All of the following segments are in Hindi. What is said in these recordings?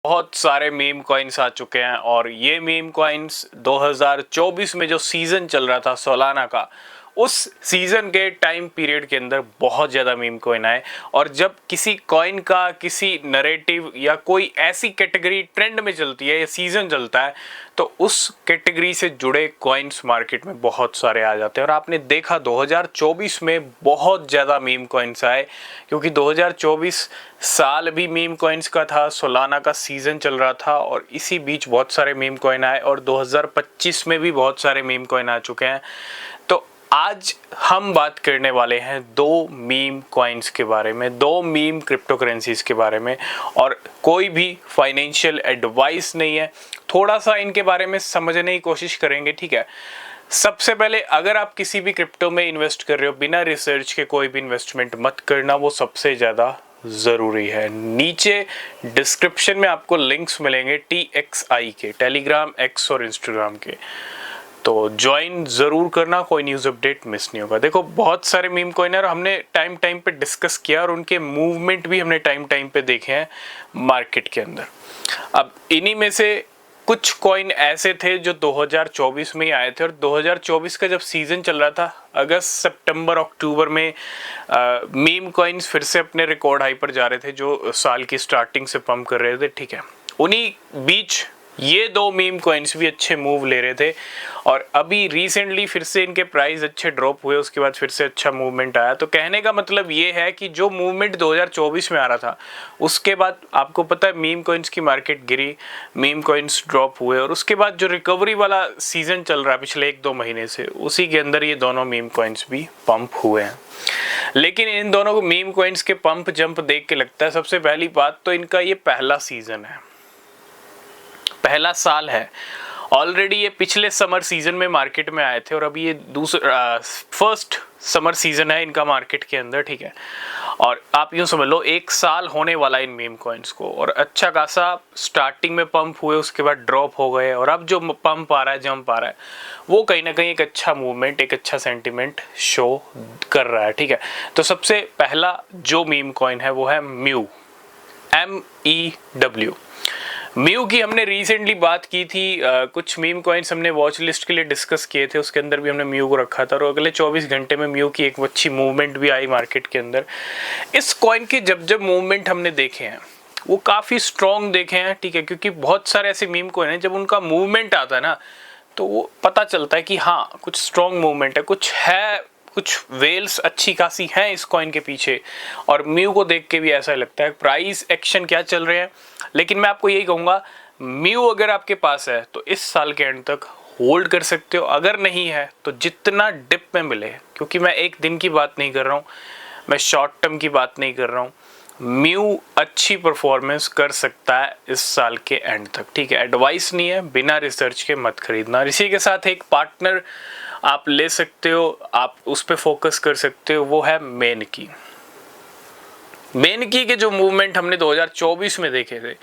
बहुत सारे मीम कॉइन्स आ चुके हैं और ये मीम कॉइन्स 2024 में जो सीजन चल रहा था सोलाना का, उस सीजन के टाइम पीरियड के अंदर बहुत ज़्यादा मीम कॉइन आए। और जब किसी कॉइन का किसी नरेटिव या कोई ऐसी कैटेगरी ट्रेंड में चलती है या सीजन चलता है तो उस कैटेगरी से जुड़े कॉइन्स मार्केट में बहुत सारे आ जाते हैं। और आपने देखा 2024 में बहुत ज़्यादा मीम कॉइन्स आए, क्योंकि 2024 साल भी मीम कॉइन्स का था, सोलाना का सीजन चल रहा था और इसी बीच बहुत सारे मीम कॉइन आए और 2025 में भी बहुत सारे मीम कॉइन आ चुके हैं। तो आज हम बात करने वाले हैं दो मीम कॉइन्स के बारे में, दो मीम क्रिप्टो करेंसीज के बारे में, और कोई भी फाइनेंशियल एडवाइस नहीं है, थोड़ा सा इनके बारे में समझने की कोशिश करेंगे, ठीक है। सबसे पहले अगर आप किसी भी क्रिप्टो में इन्वेस्ट कर रहे हो, बिना रिसर्च के कोई भी इन्वेस्टमेंट मत करना, वो सबसे ज़्यादा ज़रूरी है। नीचे डिस्क्रिप्शन में आपको लिंक्स मिलेंगे TXI के, टेलीग्राम, एक्स और इंस्टाग्राम के, तो ज्वाइन ज़रूर करना, कोई न्यूज़ अपडेट मिस नहीं होगा। देखो बहुत सारे मीम कॉइन है और हमने टाइम टाइम पे डिस्कस किया और उनके मूवमेंट भी हमने टाइम टाइम पे देखे हैं मार्केट के अंदर। अब इन्हीं में से कुछ कॉइन ऐसे थे जो 2024 में ही आए थे और 2024 का जब सीज़न चल रहा था, अगस्त सितंबर अक्टूबर में मीम कॉइन्स फिर से अपने रिकॉर्ड हाई पर जा रहे थे जो साल की स्टार्टिंग से पंप कर रहे थे, ठीक है। उन्हीं बीच ये दो मीम कॉइन्स भी अच्छे मूव ले रहे थे और अभी रिसेंटली फिर से इनके प्राइस अच्छे ड्रॉप हुए, उसके बाद फिर से अच्छा मूवमेंट आया। तो कहने का मतलब ये है कि जो मूवमेंट 2024 में आ रहा था उसके बाद आपको पता है मीम कॉइन्स की मार्केट गिरी, मीम कॉइन्स ड्रॉप हुए और उसके बाद जो रिकवरी वाला सीजन चल रहा है पिछले 1-2 महीने से, उसी के अंदर ये दोनों मीम कॉइन्स भी पंप हुए हैं। लेकिन इन दोनों को मीम कॉइन्स के पंप जंप देख के लगता है, सबसे पहली बात तो इनका ये पहला सीजन है, पहला साल है। ऑलरेडी ये पिछले समर सीजन में मार्केट में आए थे और अभी ये फर्स्ट समर सीजन है इनका मार्केट के अंदर, ठीक है। और आप यूँ समझ लो 1 साल होने वाला इन मीम कॉइन्स को, और अच्छा खासा स्टार्टिंग में पंप हुए, उसके बाद ड्रॉप हो गए और अब जो पंप आ रहा है, जंप आ रहा है, वो कहीं ना कहीं एक अच्छा मूवमेंट, एक अच्छा सेंटिमेंट शो कर रहा है, ठीक है। तो सबसे पहला जो मीम कॉइन है वो है म्यू, MEW। म्यू की हमने रिसेंटली बात की थी, कुछ मीम कॉइन्स हमने वॉच लिस्ट के लिए डिस्कस किए थे, उसके अंदर भी हमने म्यू को रखा था और अगले 24 घंटे में म्यू की एक अच्छी मूवमेंट भी आई मार्केट के अंदर। इस कॉइन के जब मूवमेंट हमने देखे हैं वो काफ़ी स्ट्रॉन्ग देखे हैं, ठीक है, क्योंकि बहुत सारे ऐसे मीम कॉइन हैं जब उनका मूवमेंट आता है ना तो वो पता चलता है कि हाँ कुछ स्ट्रॉन्ग मूवमेंट है, कुछ वेल्स अच्छी खासी हैं इस कॉइन के पीछे। और म्यू को देख के भी ऐसा लगता है। प्राइस एक्शन क्या चल रहे हैं, लेकिन मैं आपको यही कहूँगा म्यू अगर आपके पास है तो इस साल के एंड तक होल्ड कर सकते हो, अगर नहीं है तो जितना डिप में मिले, क्योंकि मैं एक दिन की बात नहीं कर रहा हूँ, मैं शॉर्ट टर्म की बात नहीं कर रहा हूँ, म्यू अच्छी परफॉर्मेंस कर सकता है इस साल के एंड तक, ठीक है। एडवाइस नहीं है, बिना रिसर्च के मत खरीदना। इसी के साथ एक पार्टनर आप ले सकते हो, आप उस पर फोकस कर सकते हो, वो है मेनकी। मेनकी के जो मूवमेंट हमने 2024 में देखे थे,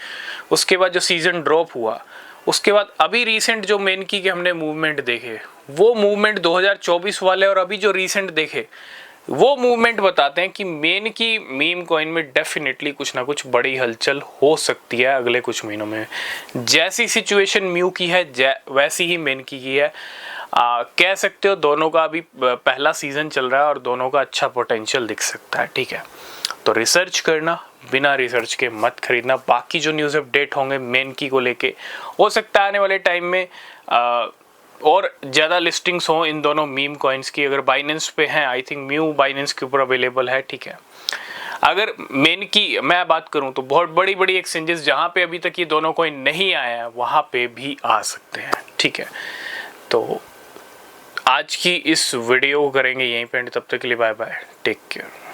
उसके बाद जो सीजन ड्रॉप हुआ, उसके बाद अभी रिसेंट जो मेनकी के हमने मूवमेंट देखे, वो मूवमेंट 2024 वाले और अभी जो रिसेंट देखे वो मूवमेंट बताते हैं कि मेनकी मीम कॉइन में डेफिनेटली कुछ ना कुछ बड़ी हलचल हो सकती है अगले कुछ महीनों में। जैसी सिचुएशन म्यू की है वैसी ही मेनकी की है। कह सकते हो दोनों का अभी पहला सीजन चल रहा है और दोनों का अच्छा पोटेंशियल दिख सकता है, ठीक है। तो रिसर्च करना, बिना रिसर्च के मत खरीदना। बाकी जो न्यूज़ अपडेट होंगे मेनकी को लेके, हो सकता है आने वाले टाइम में और ज़्यादा लिस्टिंग्स हों इन दोनों मीम कॉइन्स की। अगर बाइनेंस पे हैं, आई थिंक म्यू बाइनेंस के ऊपर अवेलेबल है, ठीक है। अगर मेनकी मैं बात करूं तो बहुत बड़ी बड़ी एक्सचेंजेस जहां पे अभी तक ये दोनों कॉइन नहीं आए हैं वहां पे भी आ सकते हैं, ठीक है। तो आज की इस वीडियो को करेंगे यहीं पे, तब तक के लिए बाय बाय, टेक केयर।